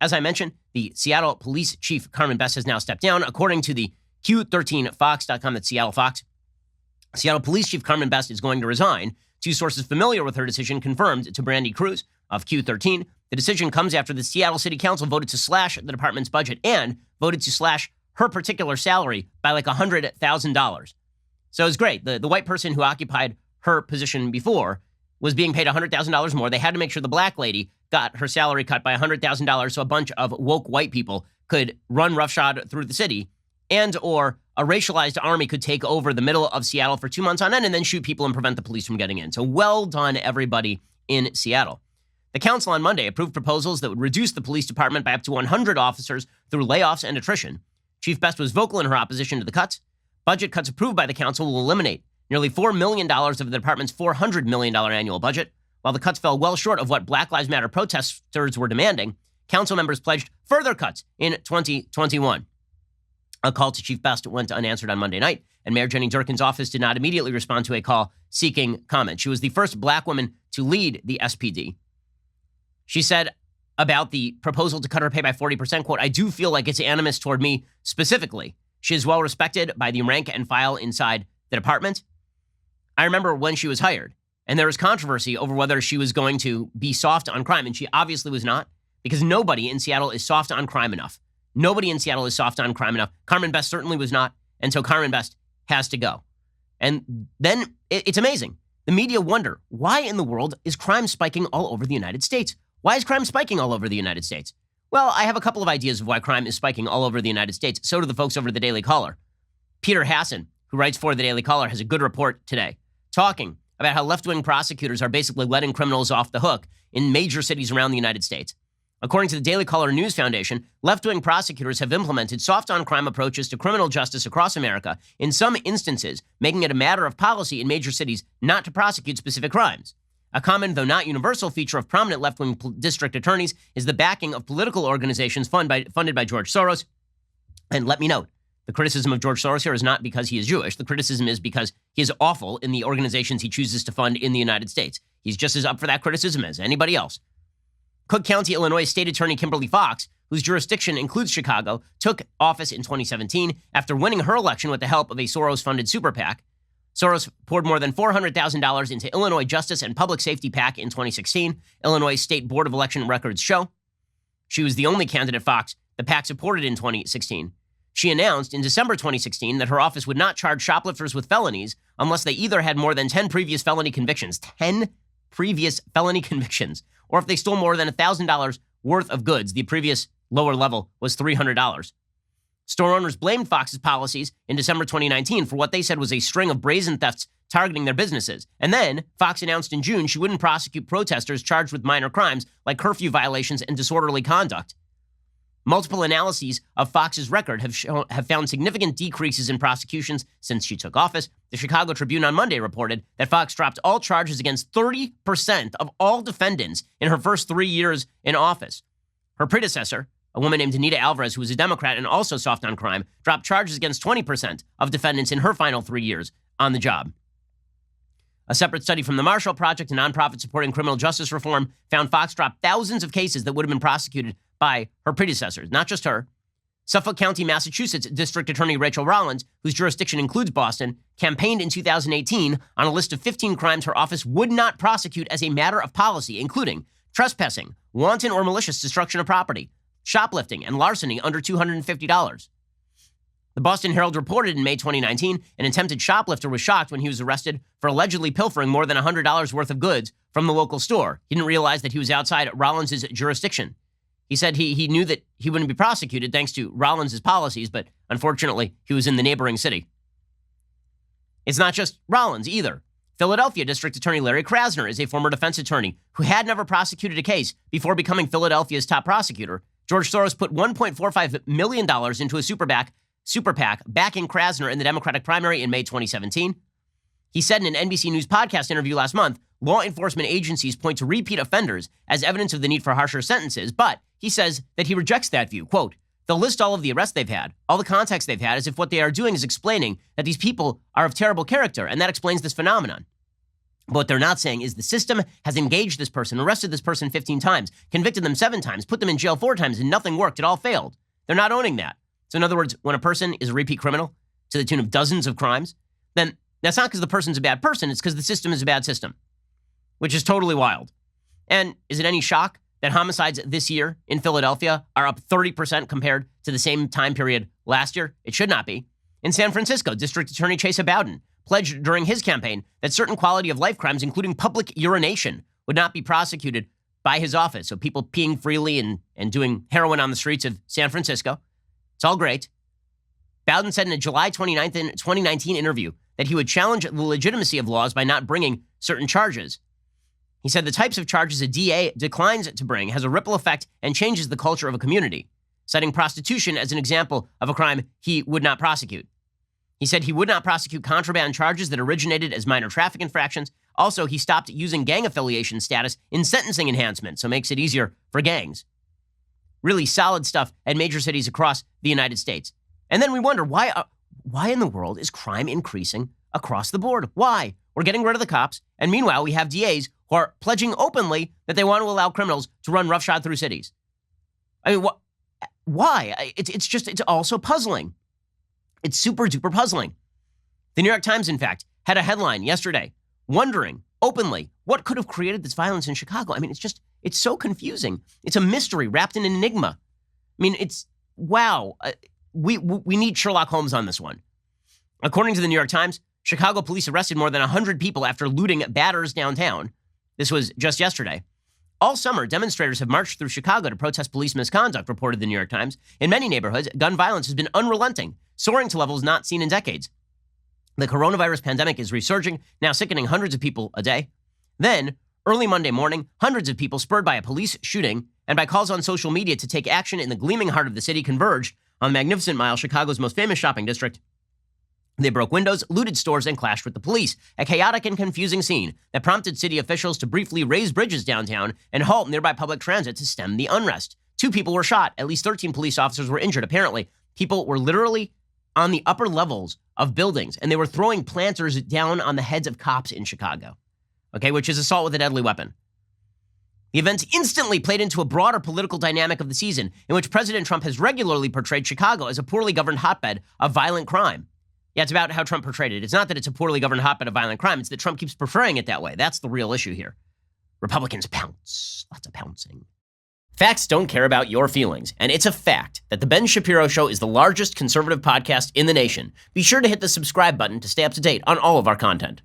As I mentioned, the Seattle Police Chief Carmen Best has now stepped down. According to the Q13Fox.com, that's Seattle Fox, Seattle Police Chief Carmen Best is going to resign. Two sources familiar with her decision confirmed to Brandy Cruz of Q13. The decision comes after the Seattle City Council voted to slash the department's budget and voted to slash her particular salary by like $100,000. So it's great. The white person who occupied her position before was being paid $100,000 more. They had to make sure the black lady got her salary cut by $100,000 so a bunch of woke white people could run roughshod through the city, and or a racialized army could take over the middle of Seattle for 2 months on end and then shoot people and prevent the police from getting in. So well done, everybody in Seattle. The council on Monday approved proposals that would reduce the police department by up to 100 officers through layoffs and attrition. Chief Best was vocal in her opposition to the cuts. Budget cuts approved by the council will eliminate nearly $4 million of the department's $400 million annual budget. While the cuts fell well short of what Black Lives Matter protesters were demanding, council members pledged further cuts in 2021. A call to Chief Best went unanswered on Monday night, and Mayor Jenny Durkin's office did not immediately respond to a call seeking comment. She was the first black woman to lead the SPD. She said about the proposal to cut her pay by 40%, quote, "I do feel like it's animus toward me specifically. She is well respected by the rank and file inside the department. I remember when she was hired, and there was controversy over whether she was going to be soft on crime, and she obviously was not, because nobody in Seattle is soft on crime enough. Nobody in Seattle is soft on crime enough. Carmen Best certainly was not, and so Carmen Best has to go." And then it's amazing. The media wonder, why in the world is crime spiking all over the United States? Why is crime spiking all over the United States? Well, I have a couple of ideas of why crime is spiking all over the United States. So do the folks over the Daily Caller. Peter Hassan, who writes for the Daily Caller, has a good report today, talking about how left-wing prosecutors are basically letting criminals off the hook in major cities around the United States. According to the Daily Caller News Foundation, left-wing prosecutors have implemented soft-on-crime approaches to criminal justice across America, in some instances making it a matter of policy in major cities not to prosecute specific crimes. A common, though not universal, feature of prominent left-wing district attorneys is the backing of political organizations funded by George Soros. And let me note, the criticism of George Soros here is not because he is Jewish. The criticism is because he is awful in the organizations he chooses to fund in the United States. He's just as up for that criticism as anybody else. Cook County, Illinois State Attorney Kimberly Fox, whose jurisdiction includes Chicago, took office in 2017 after winning her election with the help of a Soros-funded super PAC. Soros poured more than $400,000 into Illinois Justice and Public Safety PAC in 2016, Illinois State Board of Election records show. She was the only candidate Fox the PAC supported in 2016. She announced in December 2016 that her office would not charge shoplifters with felonies unless they either had more than 10 previous felony convictions, 10 previous felony convictions, or if they stole more than $1,000 worth of goods. The previous lower level was $300. Store owners blamed Fox's policies in December 2019 for what they said was a string of brazen thefts targeting their businesses. And then Fox announced in June she wouldn't prosecute protesters charged with minor crimes like curfew violations and disorderly conduct. Multiple analyses of Fox's record have found significant decreases in prosecutions since she took office. The Chicago Tribune on Monday reported that Fox dropped all charges against 30% of all defendants in her first 3 years in office. Her predecessor, a woman named Anita Alvarez, who was a Democrat and also soft on crime, dropped charges against 20% of defendants in her final 3 years on the job. A separate study from the Marshall Project, a nonprofit supporting criminal justice reform, found Fox dropped thousands of cases that would have been prosecuted by her predecessors, not just her. Suffolk County, Massachusetts District Attorney Rachel Rollins, whose jurisdiction includes Boston, campaigned in 2018 on a list of 15 crimes her office would not prosecute as a matter of policy, including trespassing, wanton or malicious destruction of property, shoplifting, and larceny under $250. The Boston Herald reported in May 2019 an attempted shoplifter was shocked when he was arrested for allegedly pilfering more than $100 worth of goods from the local store. He didn't realize that he was outside Rollins' jurisdiction. He said he knew that he wouldn't be prosecuted thanks to Rollins' policies, but unfortunately, he was in the neighboring city. It's not just Rollins either. Philadelphia District Attorney Larry Krasner is a former defense attorney who had never prosecuted a case before becoming Philadelphia's top prosecutor. George Soros put $1.45 million into a super PAC backing Krasner in the Democratic primary in May 2017. He said in an NBC News podcast interview last month, law enforcement agencies point to repeat offenders as evidence of the need for harsher sentences, but he says that he rejects that view. Quote, "They'll list all of the arrests they've had, all the context they've had, as if what they are doing is explaining that these people are of terrible character, and that explains this phenomenon. But what they're not saying is the system has engaged this person, arrested this person 15 times, convicted them 7 times, put them in jail 4 times, and nothing worked. It all failed. They're not owning that. So in other words, when a person is a repeat criminal to the tune of dozens of crimes, then that's not because the person's a bad person. It's because the system is a bad system, which is totally wild. And is it any shock that homicides this year in Philadelphia are up 30% compared to the same time period last year? It should not be. In San Francisco, District Attorney Chase Abaddon pledged during his campaign that certain quality of life crimes, including public urination, would not be prosecuted by his office. So people peeing freely and doing heroin on the streets of San Francisco. It's all great. Bowden said in a July 2019 interview that he would challenge the legitimacy of laws by not bringing certain charges. He said the types of charges a DA declines to bring has a ripple effect and changes the culture of a community, citing prostitution as an example of a crime he would not prosecute. He said he would not prosecute contraband charges that originated as minor traffic infractions. Also, he stopped using gang affiliation status in sentencing enhancements, so it makes it easier for gangs. Really solid stuff at major cities across the United States. And then we wonder, why in the world is crime increasing across the board? Why? We're getting rid of the cops, and meanwhile, we have DAs who are pledging openly that they want to allow criminals to run roughshod through cities. I mean, why? It's also puzzling. It's super duper puzzling. The New York Times, in fact, had a headline yesterday wondering openly what could have created this violence in Chicago. I mean, it's so confusing. It's a mystery wrapped in an enigma. I mean, wow. We need Sherlock Holmes on this one. According to the New York Times, Chicago police arrested more than 100 people after looting batters downtown. This was just yesterday. All summer, demonstrators have marched through Chicago to protest police misconduct, reported the New York Times. In many neighborhoods, gun violence has been unrelenting, soaring to levels not seen in decades. The coronavirus pandemic is resurging, now sickening hundreds of people a day. Then, early Monday morning, hundreds of people, spurred by a police shooting and by calls on social media to take action in the gleaming heart of the city, converged on Magnificent Mile, Chicago's most famous shopping district. They broke windows, looted stores, and clashed with the police, a chaotic and confusing scene that prompted city officials to briefly raise bridges downtown and halt nearby public transit to stem the unrest. 2 people were shot. At least 13 police officers were injured. Apparently, people were literally on the upper levels of buildings, and they were throwing planters down on the heads of cops in Chicago, which is assault with a deadly weapon. The events instantly played into a broader political dynamic of the season, in which President Trump has regularly portrayed Chicago as a poorly governed hotbed of violent crime. Yeah, it's about how Trump portrayed it. It's not that it's a poorly governed hotbed of violent crime. It's that Trump keeps preferring it that way. That's the real issue here. Republicans pounce. Lots of pouncing. Facts don't care about your feelings, and it's a fact that The Ben Shapiro Show is the largest conservative podcast in the nation. Be sure to hit the subscribe button to stay up to date on all of our content.